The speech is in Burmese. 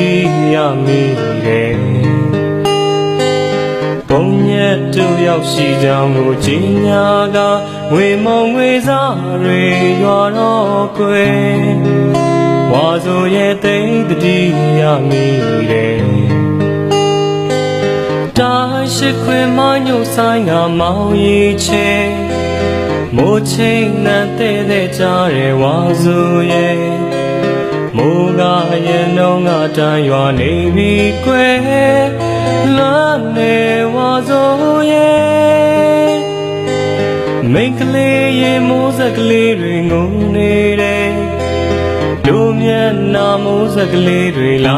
တိရမိတယ်ဘုံညက်တို့ရောက်ရှိကြောင်းကိုကြီးညာကငွေမုံငွေစားတွေရွာတော့ကွယ်ဝါဆိုရဲ့တိတ်တတိရမိတယ်တာရှိခွေမညို့ဆိုင်ကမောင်ရီချေမိုးချိန်နဲ့တဲ့ကြတဲ့ဝါဆိုရဲ့မိုးကရဲ့နှုံးကတန်ရွာနေပြီကွယ်လွမ်းနေဝါဆိုရဲ့မိန်းကလေးရဲ့မိုးစက်ကလေးတွေငုံနေတယ်လူမျက်နှာမိုးစက်ကလေးတွေလာ